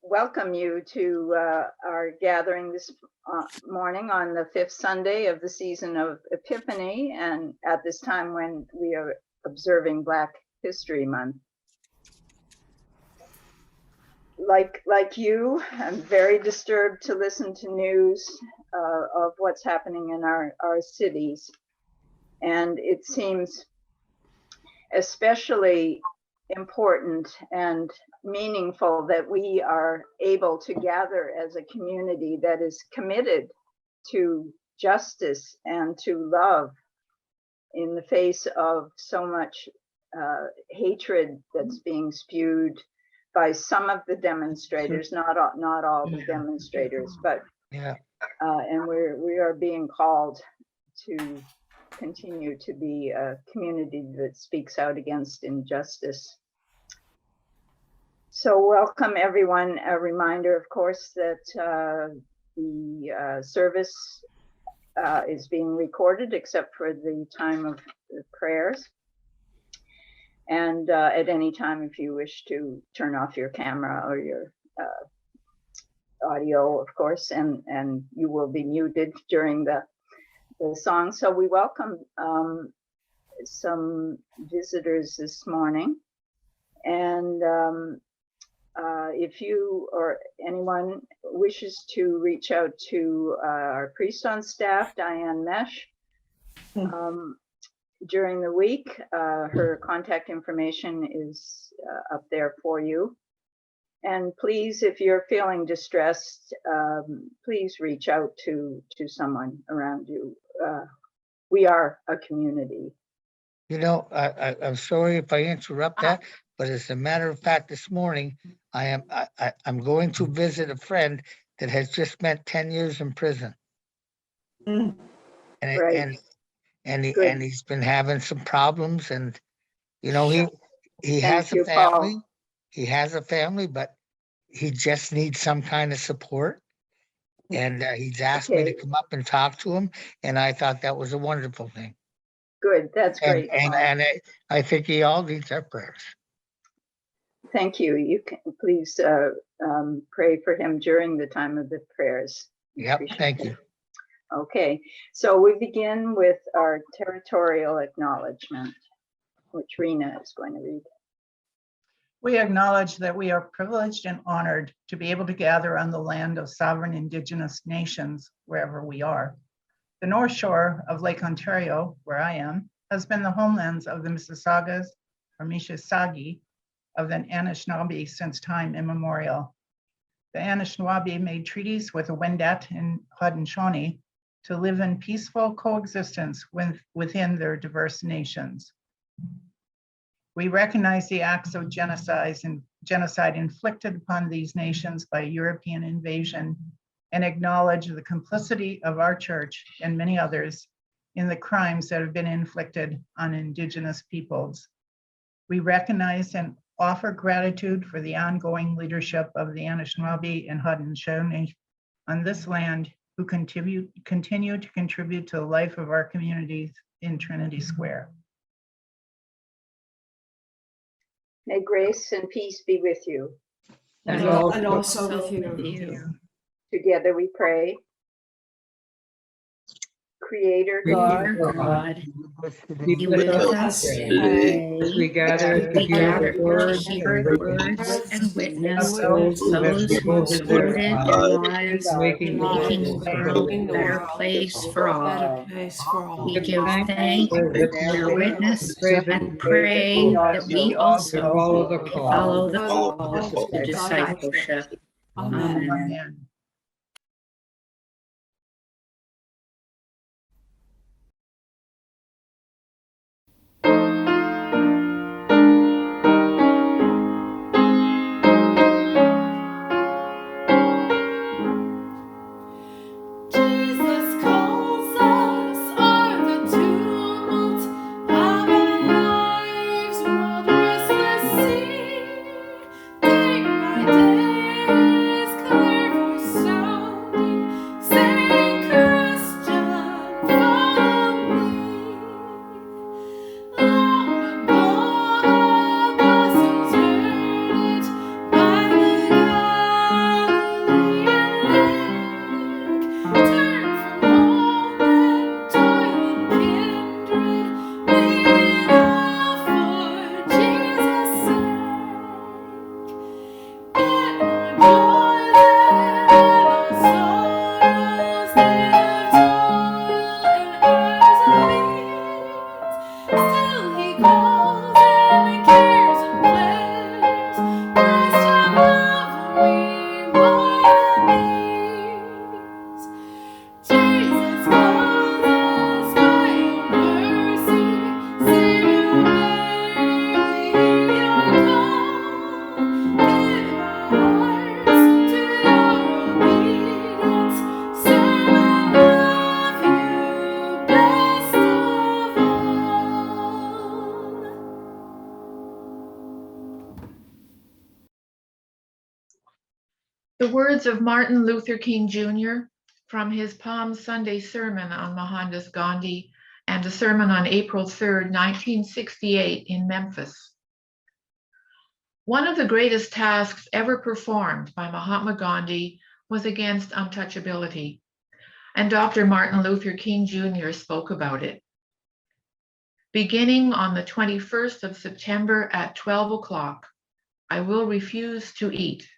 welcome you to our gathering this morning on the fifth Sunday of the season of Epiphany, and at this time when we are observing Black History Month. Like you, I'm very disturbed to listen to news of what's happening in our cities, and it seems especially important and meaningful that we are able to gather as a community that is committed to justice and to love in the face of so much hatred that's being spewed by some of the demonstrators, not all the demonstrators, but and we are being called to continue to be a community that speaks out against injustice. So welcome everyone. A reminder, of course, that the service is being recorded except for the time of the prayers. And at any time, if you wish to turn off your camera or your audio, of course, and you will be muted during the song. So we welcome some visitors this morning. And if you or anyone wishes to reach out to our priest on staff, Diane Mesh, during the week, her contact information is up there for you. And please, if you're feeling distressed, please reach out to someone around you. We are a community. You know, I'm sorry if I interrupt that, but as a matter of fact, this morning I'm going to visit a friend that has just spent 10 years in prison. Mm. Right. And he's been having some problems, and you know, he has a family. Paul. He has a family, but he just needs some kind of support. And he's asked me to come up and talk to him, and I thought that was a wonderful thing. Good, that's great. And I think he all needs our prayers. Thank you. You can please pray for him during the time of the prayers. Yep, thank you. Okay, so we begin with our territorial acknowledgement, which Rena is going to read. We acknowledge that we are privileged and honored to be able to gather on the land of sovereign Indigenous nations wherever we are. The North Shore of Lake Ontario, where I am, has been the homelands of the Mississaugas or Mississauga of the Anishinaabe since time immemorial. The Anishinaabe made treaties with the Wendat and Haudenosaunee to live in peaceful coexistence within their diverse nations. We recognize the acts of genocide inflicted upon these nations by European invasion and acknowledge the complicity of our church and many others in the crimes that have been inflicted on Indigenous peoples. We recognize and offer gratitude for the ongoing leadership of the Anishinaabe and Haudenosaunee on this land who continue to contribute to the life of our communities in Trinity Square. May grace and peace be with you. And also with you. Together we pray. Creator God, be with us today as we gather to hear the words and witness those who supported their lives, making the world a better place for all. We give thanks, bear witness, and pray that we also follow the call to discipleship. Amen. Day by day, his clear voice The words of Martin Luther King Jr. from his Palm Sunday sermon on Mohandas Gandhi and a sermon on April 3rd, 1968 in Memphis. One of the greatest tasks ever performed by Mahatma Gandhi was against untouchability, and Dr. Martin Luther King Jr. spoke about it. Beginning on the 21st of September at 12 o'clock, I will refuse to eat,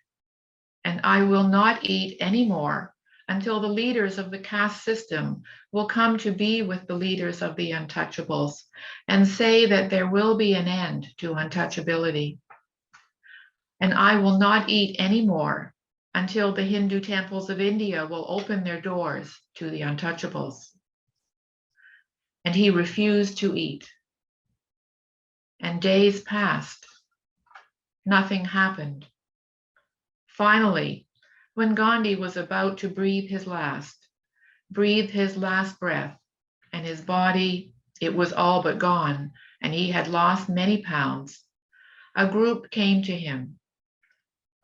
and I will not eat anymore until the leaders of the caste system will come to be with the leaders of the untouchables and say that there will be an end to untouchability. And I will not eat anymore until the Hindu temples of India will open their doors to the untouchables. And he refused to eat. And days passed. Nothing happened. Finally, when Gandhi was about to breathe his last breath, and his body, it was all but gone, and he had lost many pounds, a group came to him.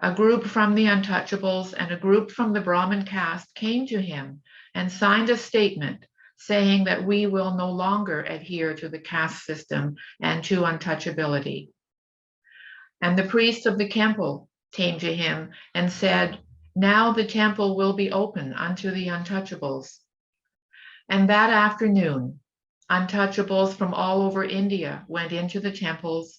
A group from the untouchables and a group from the Brahmin caste came to him and signed a statement saying that we will no longer adhere to the caste system and to untouchability. And the priests of the temple came to him and said, now the temple will be open unto the untouchables. And that afternoon, untouchables from all over India went into the temples,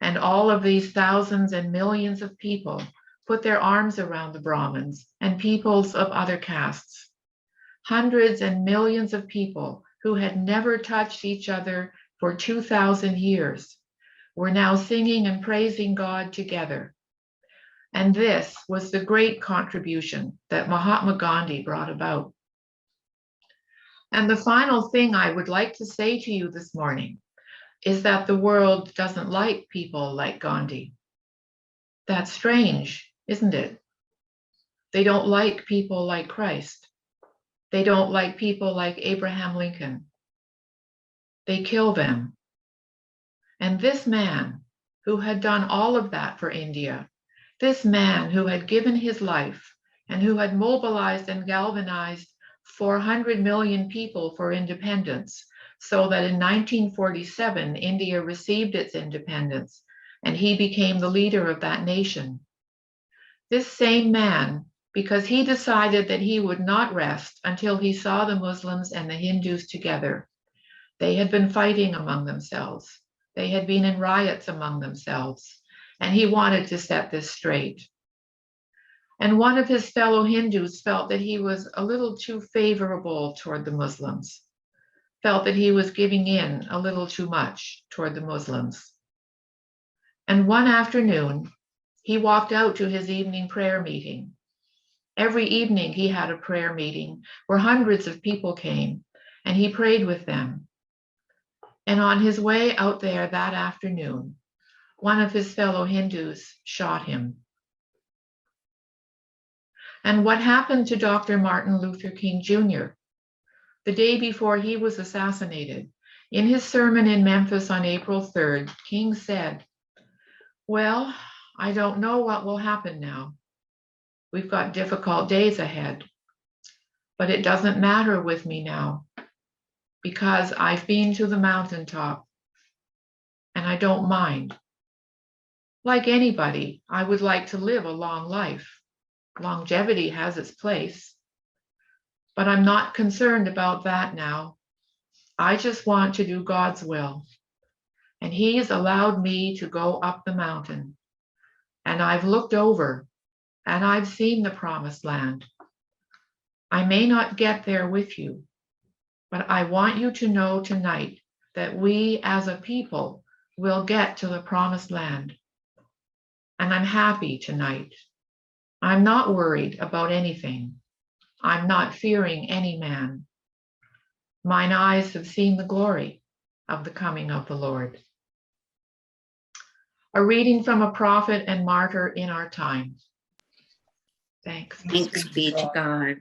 and all of these thousands and millions of people put their arms around the Brahmins and peoples of other castes. Hundreds and millions of people who had never touched each other for 2,000 years were now singing and praising God together. And this was the great contribution that Mahatma Gandhi brought about. And the final thing I would like to say to you this morning is that the world doesn't like people like Gandhi. That's strange, isn't it? They don't like people like Christ. They don't like people like Abraham Lincoln. They kill them. And this man who had done all of that for India, this man who had given his life and who had mobilized and galvanized 400 million people for independence, so that in 1947, India received its independence, and he became the leader of that nation. This same man, because he decided that he would not rest until he saw the Muslims and the Hindus together. They had been fighting among themselves. They had been in riots among themselves, and he wanted to set this straight. And one of his fellow Hindus felt that he was a little too favorable toward the Muslims, felt that he was giving in a little too much toward the Muslims. And one afternoon, he walked out to his evening prayer meeting. Every evening he had a prayer meeting where hundreds of people came, and he prayed with them. And on his way out there that afternoon, one of his fellow Hindus shot him. And what happened to Dr. Martin Luther King Jr.? The day before he was assassinated, in his sermon in Memphis on April 3rd, King said, well, I don't know what will happen now. We've got difficult days ahead, but it doesn't matter with me now because I've been to the mountaintop and I don't mind. Like anybody, I would like to live a long life. Longevity has its place, but I'm not concerned about that now. I just want to do God's will. And He's allowed me to go up the mountain. And I've looked over and I've seen the promised land. I may not get there with you, but I want you to know tonight that we as a people will get to the promised land. And I'm happy tonight. I'm not worried about anything. I'm not fearing any man. Mine eyes have seen the glory of the coming of the Lord. A reading from a prophet and martyr in our time. Thanks. Thanks be to God.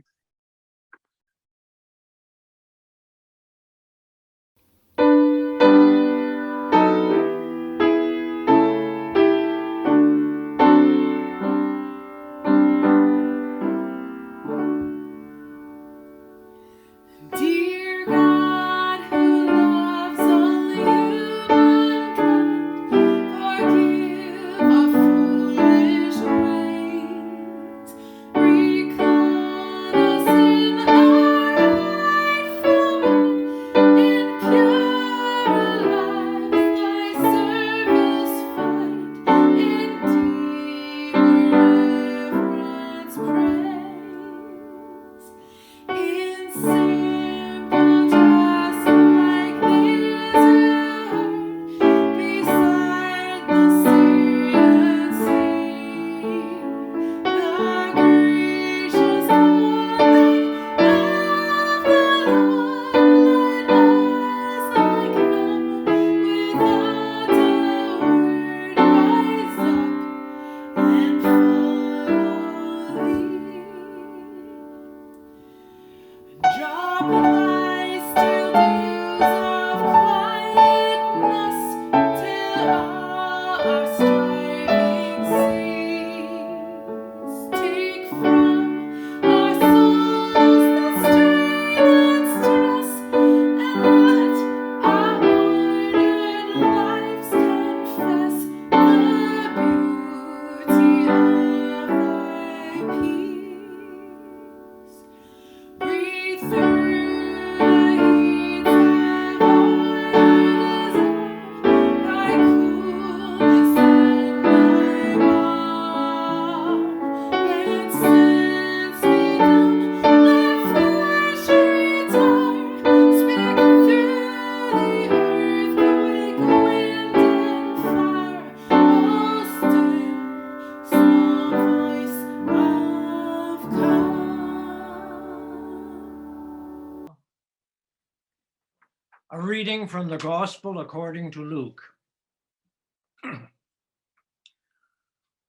reading from the Gospel according to Luke.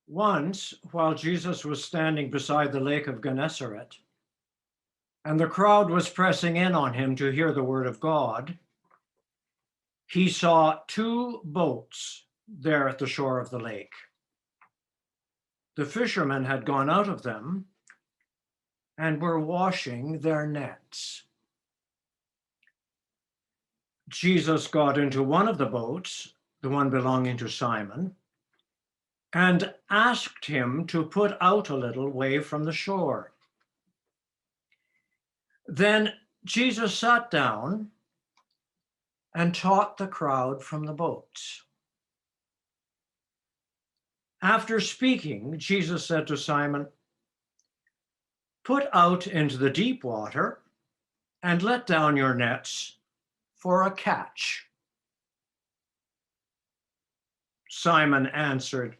Once, while Jesus was standing beside the lake of Gennesaret, and the crowd was pressing in on him to hear the word of God, he saw two boats there at the shore of the lake. The fishermen had gone out of them and were washing their nets. Jesus got into one of the boats, the one belonging to Simon, and asked him to put out a little way from the shore. Then Jesus sat down and taught the crowd from the boats. After speaking, Jesus said to Simon, "Put out into the deep water and let down your nets for a catch." Simon answered,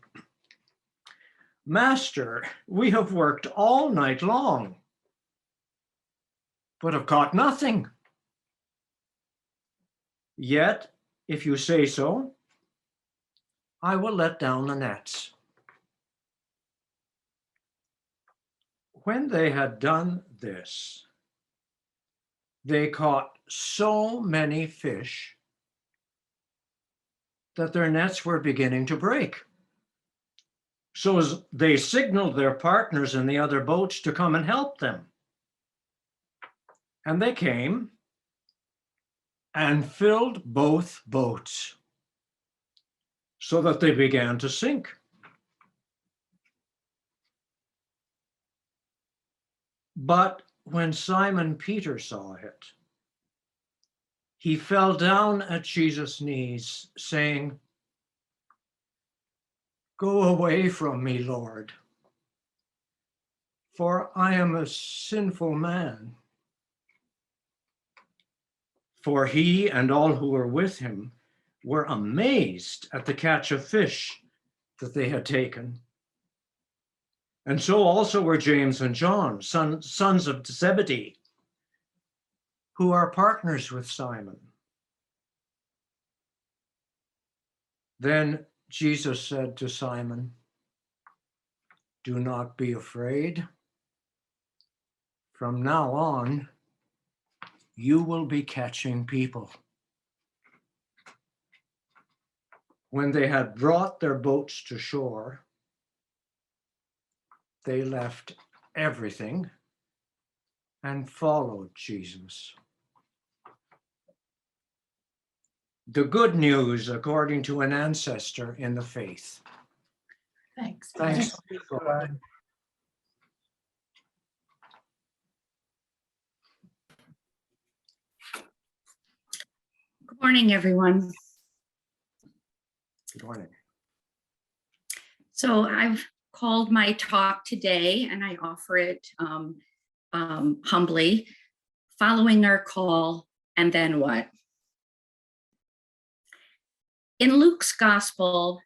"Master, we have worked all night long, but have caught nothing. Yet, if you say so, I will let down the nets." When they had done this, they caught so many fish that their nets were beginning to break. So they signaled their partners in the other boats to come and help them. And they came and filled both boats so that they began to sink. But when Simon Peter saw it, he fell down at Jesus' knees, saying, "Go away from me, Lord, for I am a sinful man." For he and all who were with him were amazed at the catch of fish that they had taken. And so also were James and John, sons of Zebedee, who are partners with Simon. Then Jesus said to Simon, "Do not be afraid. From now on, you will be catching people." When they had brought their boats to shore, they left everything and followed Jesus. The good news according to an ancestor in the faith. Thanks. Thanks be to God. Good morning, everyone. Good morning. So I've called my talk today, and I offer it humbly, "Following Our Call, and Then What?" In Luke's gospel,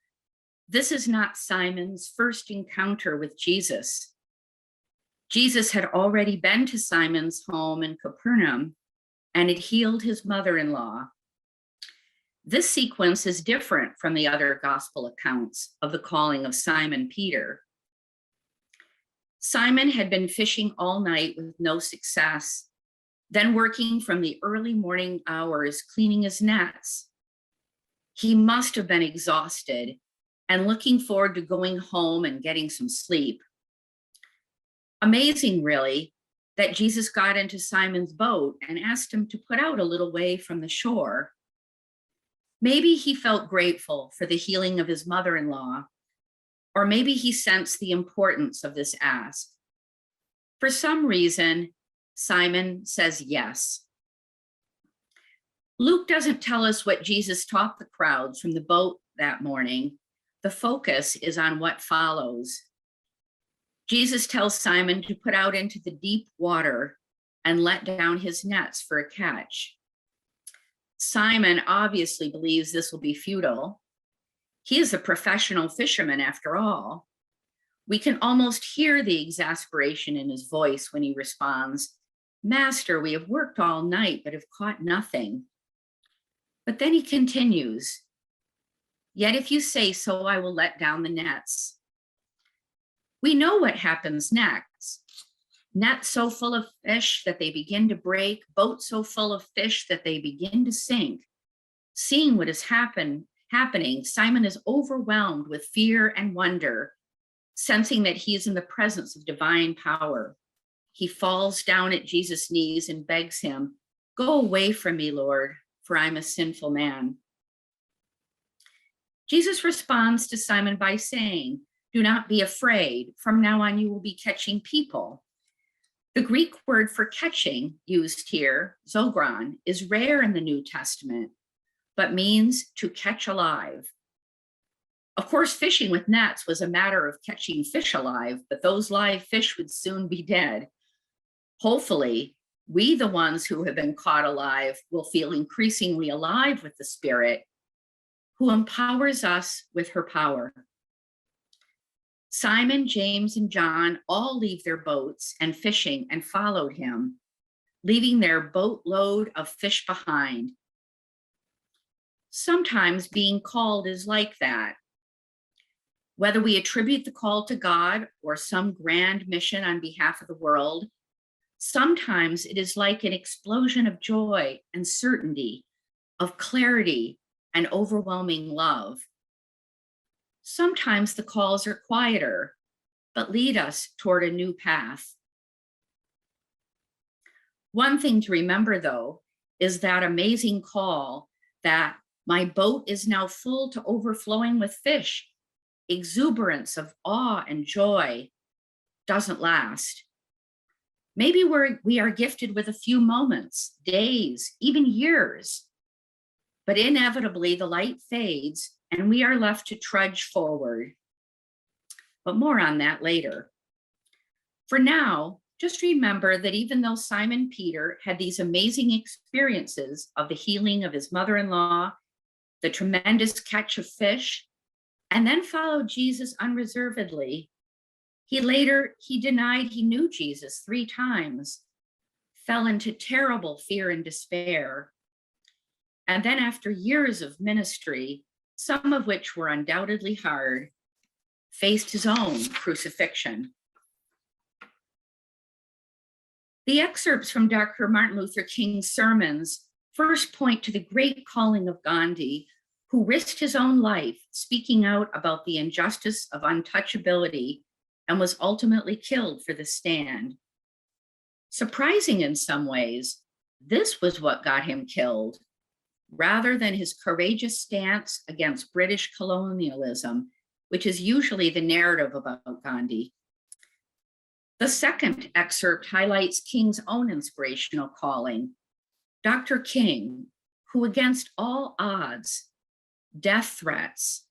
this is not Simon's first encounter with Jesus. Jesus had already been to Simon's home in Capernaum and had healed his mother-in-law. This sequence is different from the other gospel accounts of the calling of Simon Peter. Simon had been fishing all night with no success, then working from the early morning hours cleaning his nets. He must have been exhausted and looking forward to going home and getting some sleep. Amazing, really, that Jesus got into Simon's boat and asked him to put out a little way from the shore. Maybe he felt grateful for the healing of his mother-in-law, or maybe he sensed the importance of this ask. For some reason, Simon says yes. Luke doesn't tell us what Jesus taught the crowds from the boat that morning. The focus is on what follows. Jesus tells Simon to put out into the deep water and let down his nets for a catch. Simon obviously believes this will be futile. He is a professional fisherman after all. We can almost hear the exasperation in his voice when he responds, "Master, we have worked all night, but have caught nothing." But then he continues, "Yet if you say so, I will let down the nets." We know what happens next. Nets so full of fish that they begin to break, boats so full of fish that they begin to sink. Seeing what is happening, Simon is overwhelmed with fear and wonder, sensing that he is in the presence of divine power. He falls down at Jesus' knees and begs him, "Go away from me, Lord, for I'm a sinful man." Jesus responds to Simon by saying, "Do not be afraid. From now on, you will be catching people." The Greek word for catching used here, zogron, is rare in the New Testament, but means to catch alive. Of course, fishing with nets was a matter of catching fish alive, but those live fish would soon be dead. Hopefully, we, the ones who have been caught alive, will feel increasingly alive with the Spirit, who empowers us with her power. Simon, James, and John all leave their boats and fishing and followed him, leaving their boatload of fish behind. Sometimes being called is like that. Whether we attribute the call to God or some grand mission on behalf of the world, sometimes it is like an explosion of joy and certainty, of clarity and overwhelming love. Sometimes the calls are quieter, but lead us toward a new path. One thing to remember, though, is that amazing call that my boat is now full to overflowing with fish. Exuberance of awe and joy doesn't last. Maybe we are gifted with a few moments, days, even years, but inevitably the light fades and we are left to trudge forward. But more on that later. For now, just remember that even though Simon Peter had these amazing experiences of the healing of his mother-in-law, the tremendous catch of fish, and then followed Jesus unreservedly, he denied he knew Jesus 3 times, fell into terrible fear and despair. And then after years of ministry, some of which were undoubtedly hard, faced his own crucifixion. The excerpts from Dr. Martin Luther King's sermons first point to the great calling of Gandhi, who risked his own life speaking out about the injustice of untouchability and was ultimately killed for the stand. Surprising in some ways, this was what got him killed, rather than his courageous stance against British colonialism, which is usually the narrative about Gandhi. The second excerpt highlights King's own inspirational calling. Dr. King, who against all odds, death threats,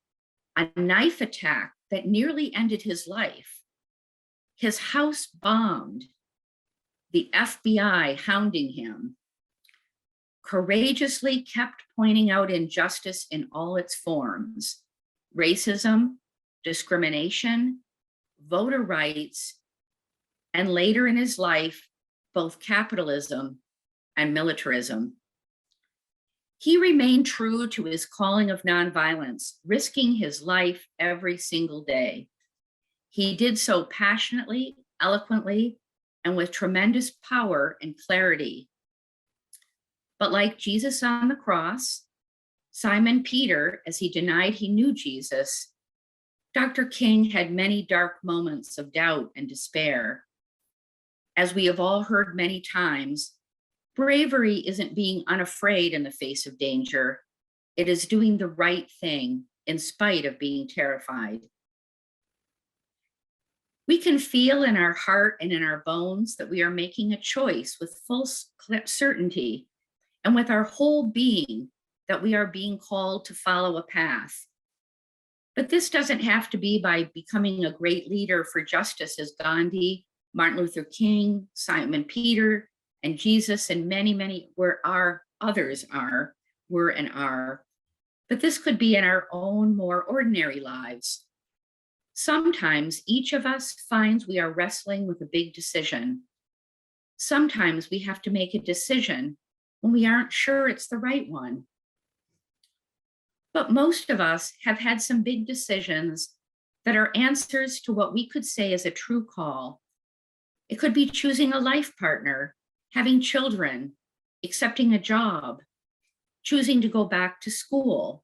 a knife attack that nearly ended his life, his house bombed, the FBI hounding him, courageously kept pointing out injustice in all its forms: racism, discrimination, voter rights, and later in his life, both capitalism and militarism. He remained true to his calling of nonviolence, risking his life every single day. He did so passionately, eloquently, and with tremendous power and clarity. But like Jesus on the cross, Simon Peter, as he denied he knew Jesus, Dr. King had many dark moments of doubt and despair. As we have all heard many times, bravery isn't being unafraid in the face of danger. It is doing the right thing in spite of being terrified. We can feel in our heart and in our bones that we are making a choice with full certainty and with our whole being that we are being called to follow a path. But this doesn't have to be by becoming a great leader for justice as Gandhi, Martin Luther King, Simon Peter, and Jesus, and many were and are. But this could be in our own more ordinary lives. Sometimes each of us finds we are wrestling with a big decision. Sometimes we have to make a decision when we aren't sure it's the right one. But most of us have had some big decisions that are answers to what we could say is a true call. It could be choosing a life partner, having children, accepting a job, choosing to go back to school,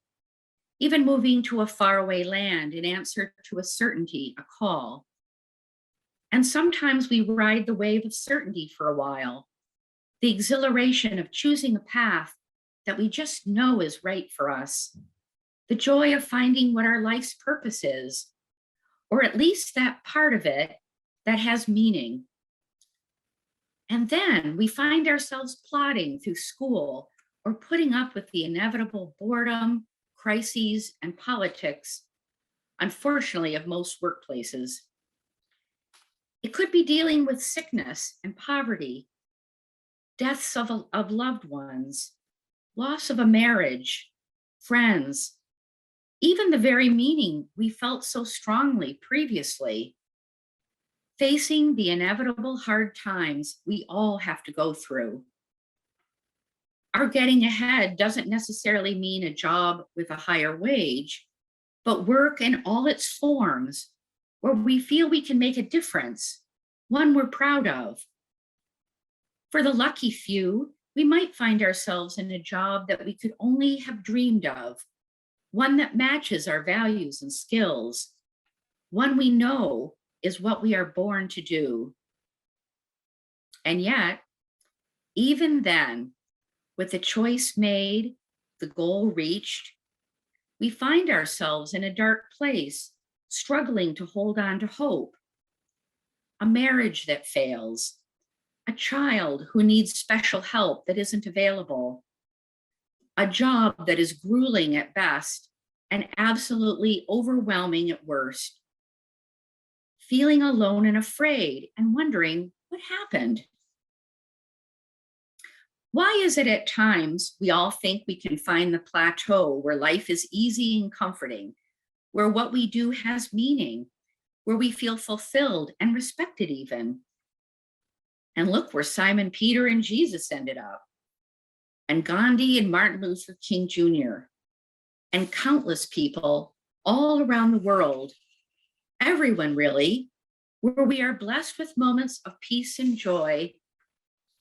even moving to a faraway land in answer to a certainty, a call. And sometimes we ride the wave of certainty for a while, the exhilaration of choosing a path that we just know is right for us, the joy of finding what our life's purpose is, or at least that part of it that has meaning. And then we find ourselves plodding through school or putting up with the inevitable boredom, crises, and politics, unfortunately, of most workplaces. It could be dealing with sickness and poverty, deaths of loved ones, loss of a marriage, friends, even the very meaning we felt so strongly previously. Facing the inevitable hard times we all have to go through. Our getting ahead doesn't necessarily mean a job with a higher wage, but work in all its forms where we feel we can make a difference, one we're proud of. For the lucky few, we might find ourselves in a job that we could only have dreamed of, one that matches our values and skills, one we know is what we are born to do. And yet, even then, with the choice made, the goal reached, we find ourselves in a dark place, struggling to hold on to hope. A marriage that fails, a child who needs special help that isn't available, a job that is grueling at best and absolutely overwhelming at worst. Feeling alone and afraid and wondering what happened. Why is it at times we all think we can find the plateau where life is easy and comforting, where what we do has meaning, where we feel fulfilled and respected even? And look where Simon Peter and Jesus ended up, and Gandhi and Martin Luther King Jr., and countless people all around the world, everyone really, where we are blessed with moments of peace and joy,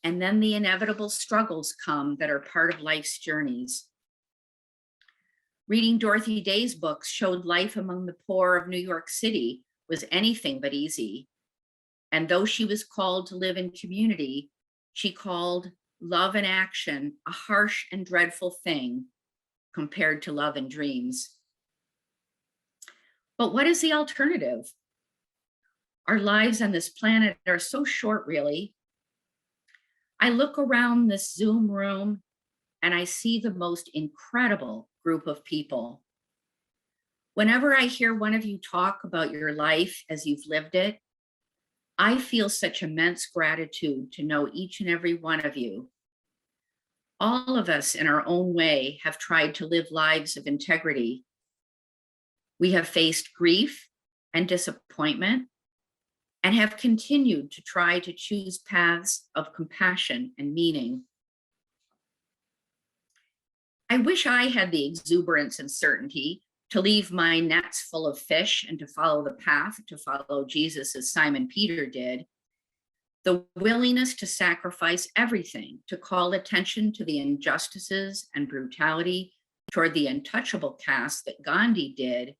and then the inevitable struggles come that are part of life's journeys. Reading Dorothy Day's books showed life among the poor of New York City was anything but easy. And though she was called to live in community, she called love and action a harsh and dreadful thing compared to love and dreams. But what is the alternative? Our lives on this planet are so short, really. I look around this Zoom room and I see the most incredible group of people. Whenever I hear one of you talk about your life as you've lived it, I feel such immense gratitude to know each and every one of you. All of us in our own way have tried to live lives of integrity. We have faced grief and disappointment and have continued to try to choose paths of compassion and meaning. I wish I had the exuberance and certainty to leave my nets full of fish and to follow the path, to follow Jesus as Simon Peter did. The willingness to sacrifice everything, to call attention to the injustices and brutality toward the untouchable caste that Gandhi did,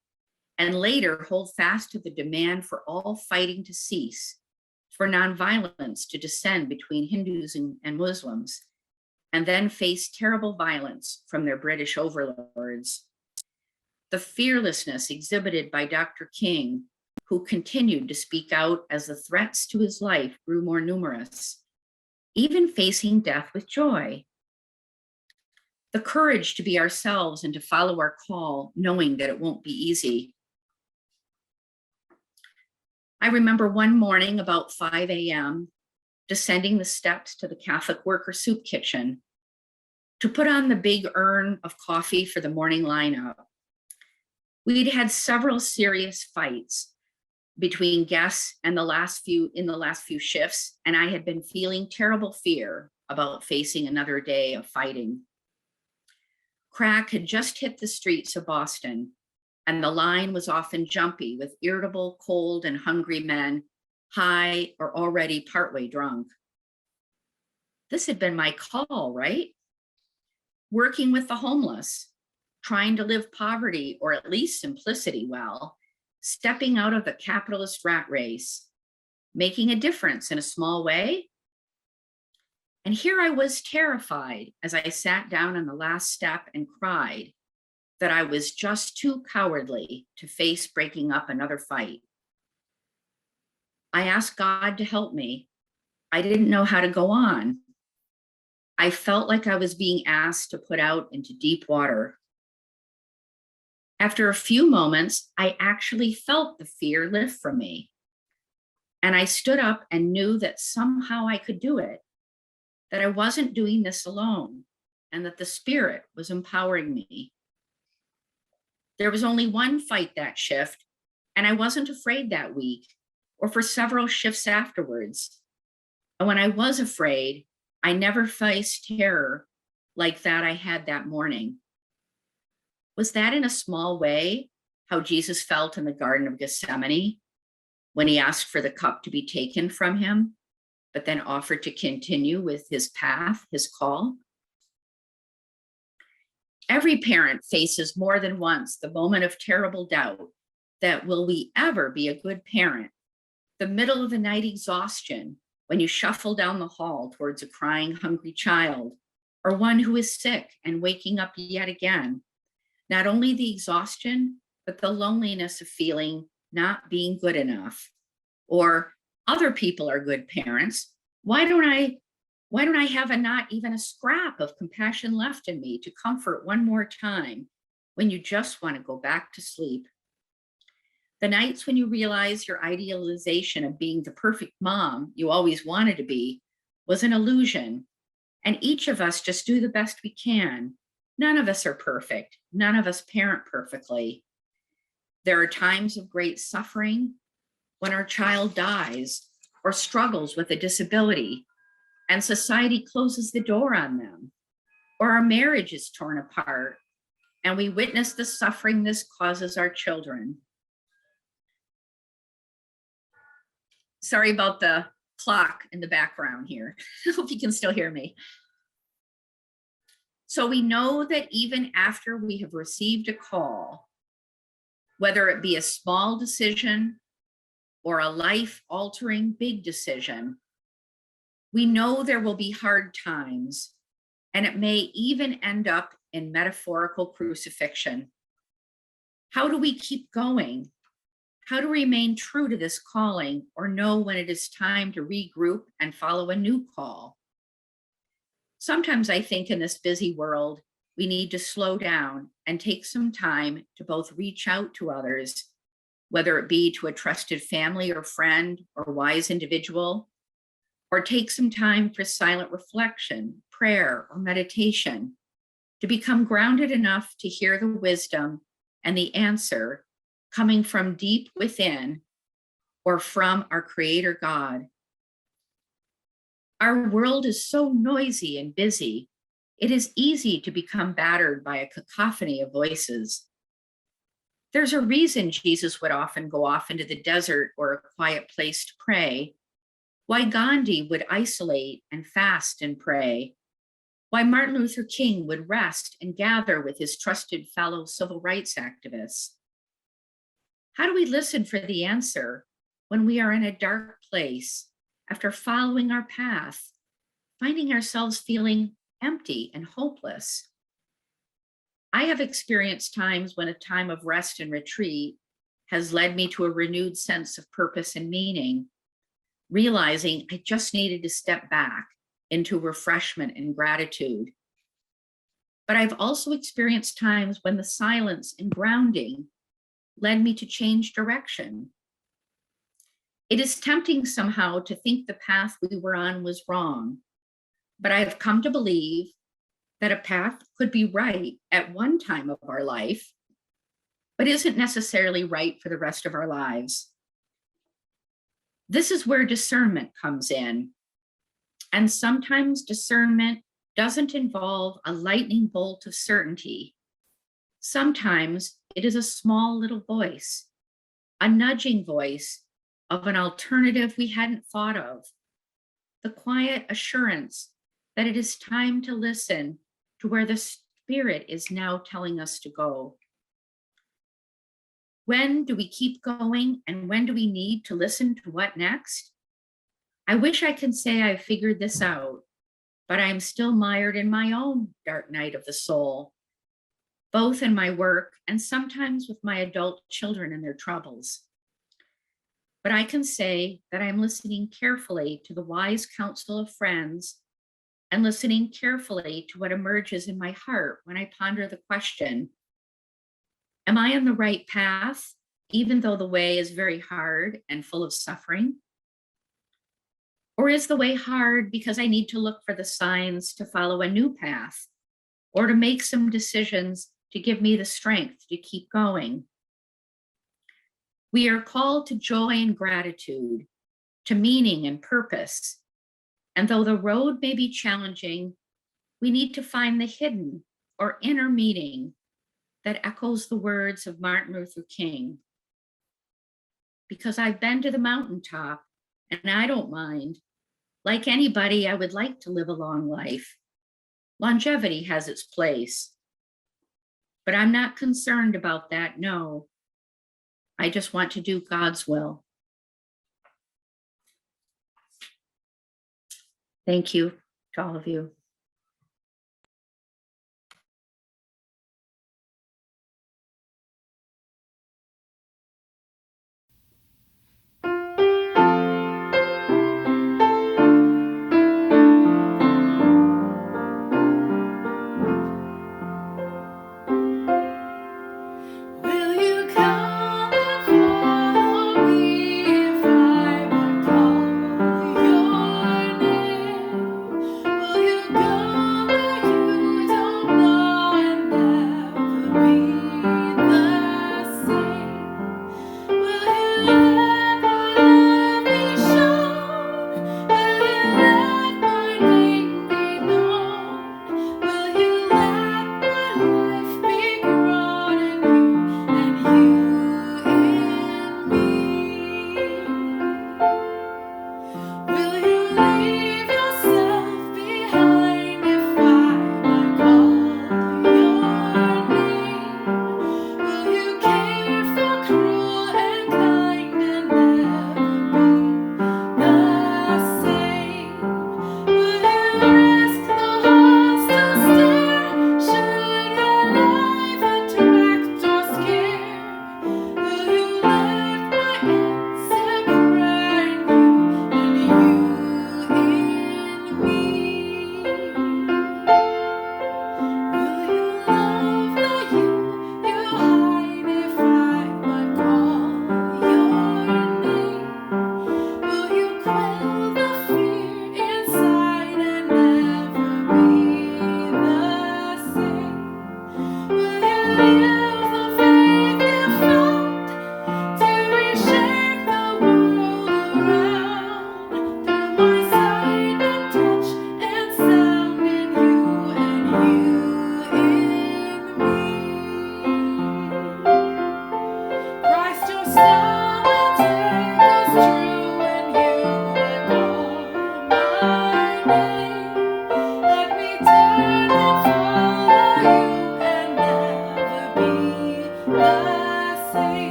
and later hold fast to the demand for all fighting to cease, for nonviolence to descend between Hindus and Muslims, and then face terrible violence from their British overlords. The fearlessness exhibited by Dr. King, who continued to speak out as the threats to his life grew more numerous, even facing death with joy. The courage to be ourselves and to follow our call, knowing that it won't be easy. I remember one morning about 5 a.m., descending the steps to the Catholic worker soup kitchen to put on the big urn of coffee for the morning lineup. We'd had several serious fights between guests and in the last few shifts, and I had been feeling terrible fear about facing another day of fighting. Crack had just hit the streets of Boston, and the line was often jumpy with irritable, cold, and hungry men, high or already partway drunk. This had been my call, right? Working with the homeless, trying to live poverty or at least simplicity well, stepping out of the capitalist rat race, making a difference in a small way. And here I was terrified as I sat down on the last step and cried that I was just too cowardly to face breaking up another fight. I asked God to help me. I didn't know how to go on. I felt like I was being asked to put out into deep water. After a few moments, I actually felt the fear lift from me. And I stood up and knew that somehow I could do it, that I wasn't doing this alone, and that the Spirit was empowering me. There was only one fight that shift, and I wasn't afraid that week or for several shifts afterwards. And when I was afraid, I never faced terror like that I had that morning. Was that in a small way how Jesus felt in the Garden of Gethsemane when he asked for the cup to be taken from him, but then offered to continue with his path, his call? Every parent faces more than once the moment of terrible doubt that will we ever be a good parent? The middle of the night exhaustion when you shuffle down the hall towards a crying, hungry child, or one who is sick and waking up yet again. Not only the exhaustion, but the loneliness of feeling not being good enough. Or other people are good parents. Why don't I have not even a scrap of compassion left in me to comfort one more time when you just want to go back to sleep? The nights when you realize your idealization of being the perfect mom you always wanted to be was an illusion, and each of us just do the best we can. None of us are perfect. None of us parent perfectly. There are times of great suffering when our child dies or struggles with a disability and society closes the door on them, or our marriage is torn apart and we witness the suffering this causes our children. Sorry about the clock in the background here. I hope you can still hear me. So we know that even after we have received a call, whether it be a small decision or a life-altering big decision, we know there will be hard times, and it may even end up in metaphorical crucifixion. How do we keep going? How to remain true to this calling or know when it is time to regroup and follow a new call? Sometimes I think in this busy world, we need to slow down and take some time to both reach out to others, whether it be to a trusted family or friend or wise individual, or take some time for silent reflection, prayer, or meditation to become grounded enough to hear the wisdom and the answer coming from deep within or from our Creator God. Our world is so noisy and busy, it is easy to become battered by a cacophony of voices. There's a reason Jesus would often go off into the desert or a quiet place to pray, why Gandhi would isolate and fast and pray, why Martin Luther King would rest and gather with his trusted fellow civil rights activists. How do we listen for the answer when we are in a dark place after following our path, finding ourselves feeling empty and hopeless? I have experienced times when a time of rest and retreat has led me to a renewed sense of purpose and meaning, realizing I just needed to step back into refreshment and gratitude. But I've also experienced times when the silence and grounding led me to change direction. It is tempting somehow to think the path we were on was wrong, but I have come to believe that a path could be right at one time of our life, but isn't necessarily right for the rest of our lives. This is where discernment comes in. And sometimes discernment doesn't involve a lightning bolt of certainty. Sometimes it is a small little voice, a nudging voice of an alternative we hadn't thought of, the quiet assurance that it is time to listen to where the Spirit is now telling us to go. When do we keep going, and when do we need to listen to what next? I wish I could say I've figured this out, but I'm still mired in my own dark night of the soul, both in my work and sometimes with my adult children and their troubles. But I can say that I'm listening carefully to the wise counsel of friends and listening carefully to what emerges in my heart when I ponder the question, am I on the right path, even though the way is very hard and full of suffering? Or is the way hard because I need to look for the signs to follow a new path, or to make some decisions to give me the strength to keep going? We are called to joy and gratitude, to meaning and purpose. And though the road may be challenging, we need to find the hidden or inner meaning that echoes the words of Martin Luther King. Because I've been to the mountaintop and I don't mind. Like anybody, I would like to live a long life. Longevity has its place. But I'm not concerned about that, no. I just want to do God's will. Thank you to all of you.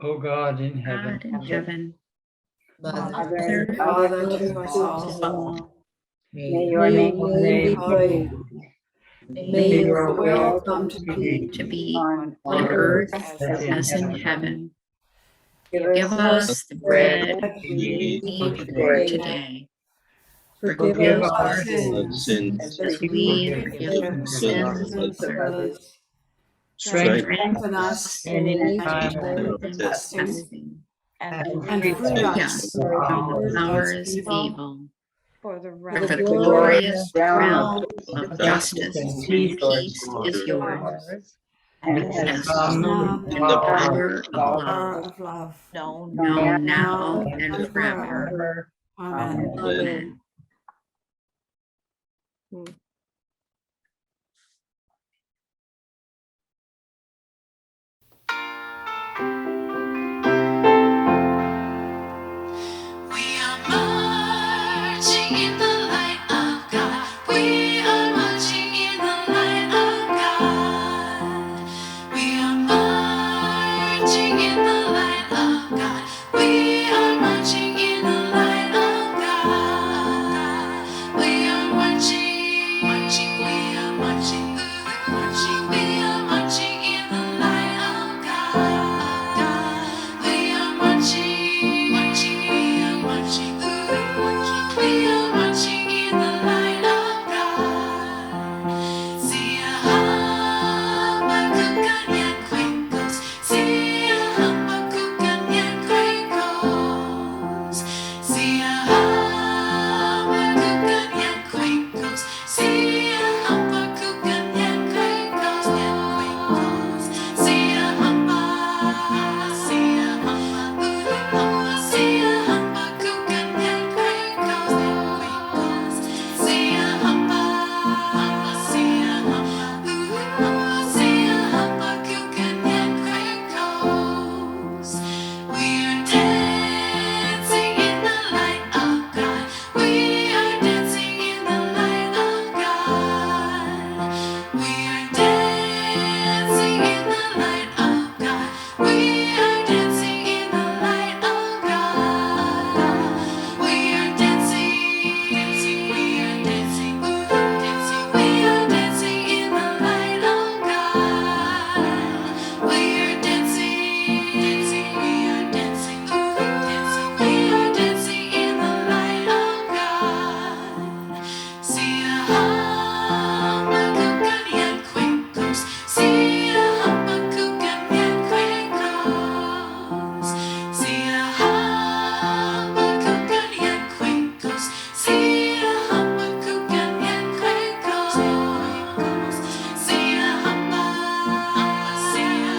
O God in God in heaven, Mother Mother Father of to us all, may your May name your be name holy. May your will come to be to be on on earth earth as as in in heaven. heaven. Give Give us us the bread that we need we for need for today. today. Forgive Forgive us our our sins sins as as we we forgive forgive the sins of others. others. strengthen us in in time of of testing, and and free us Yes. from the powers of evil, evil, For the for the realm glorious realm realm of justice and peace is yours, and and has has come come in in the the power of love, love, of love, known known now now and forever. forever. Amen. Amen. We are marching in the light of God. We are marching in the light of God. We are marching in the light of God. We are marching in the light of God. We are marching, marching, we are marching, marching, we are marching in the light of God. We are marching, marching, we are marching, we are marching in the light of God. Siya habakukan yang kwengkos, siya habakukan yang kwengkos, siya habakukan yang kwengkos, siya habakukan yang kwengkos, yang kwengkos, siya hamba, siya hamba, siya habakukan yang kwengkos, yang kwengkos, siya hamba, siya hamba, siya habakukan yang kwengkos. We are dancing in the light of God. We are dancing in the light of God. We are dancing in the light of God. We are dancing in the light of God. We are dancing, dancing, we are dancing, dancing, we are dancing in the light of God. We are dancing, dancing, we are dancing, dancing, we are dancing in the light of God. Siya habakukan yang kwengkos, siya habakukan yang kwengkos, siya habakukan yang kwengkos, siya habakukan yang kwengkos, siya hamba, siya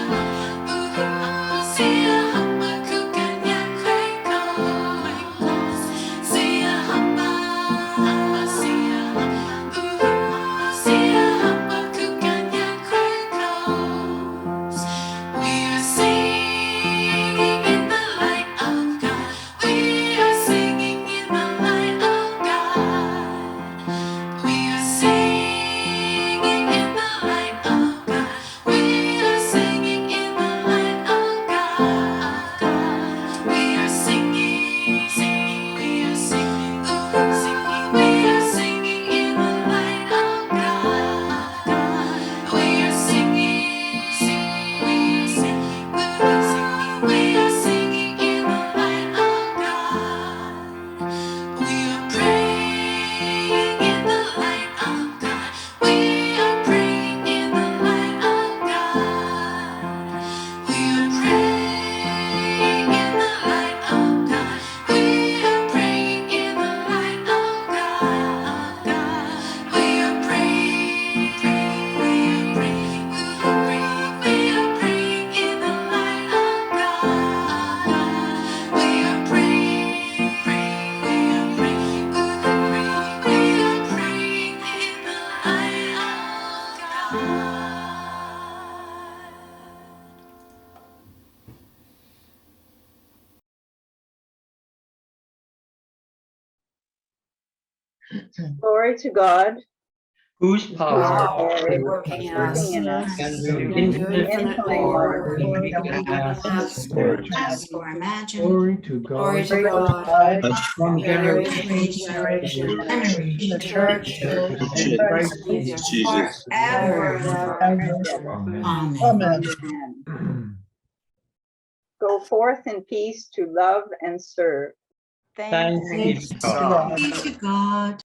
habakukan yang kwengkos, siya hamba, siya habakukan yang kwengkos. We are singing in the light of God. We are singing in the light of God. We are singing in the light of God. We are singing in the light of God. We are singing, singing, we are singing, singing, we are singing in the light of God. We are singing, singing, we are singing, singing, we are singing in the light of God. We are praying in the light of God. We are praying in the light of God. We are praying in the light of God. We are praying in the light of God. We are praying, praying, we are praying, we are praying in the light of God. We are praying, praying, we are praying, we are praying in the light of Glory to God. whose power Power is working in working in us, us and and do do infinitely infinitely more more than we That can we ask ask or or ask or imagine. Glory to Glory God to God, God, from generation generation to generation, generation, the the church church, in Christ Jesus Jesus. forever and ever. ever. Amen. Amen. Amen. Go forth in peace to love and serve. Thanks be Thanks to to God. God. Thank you, God.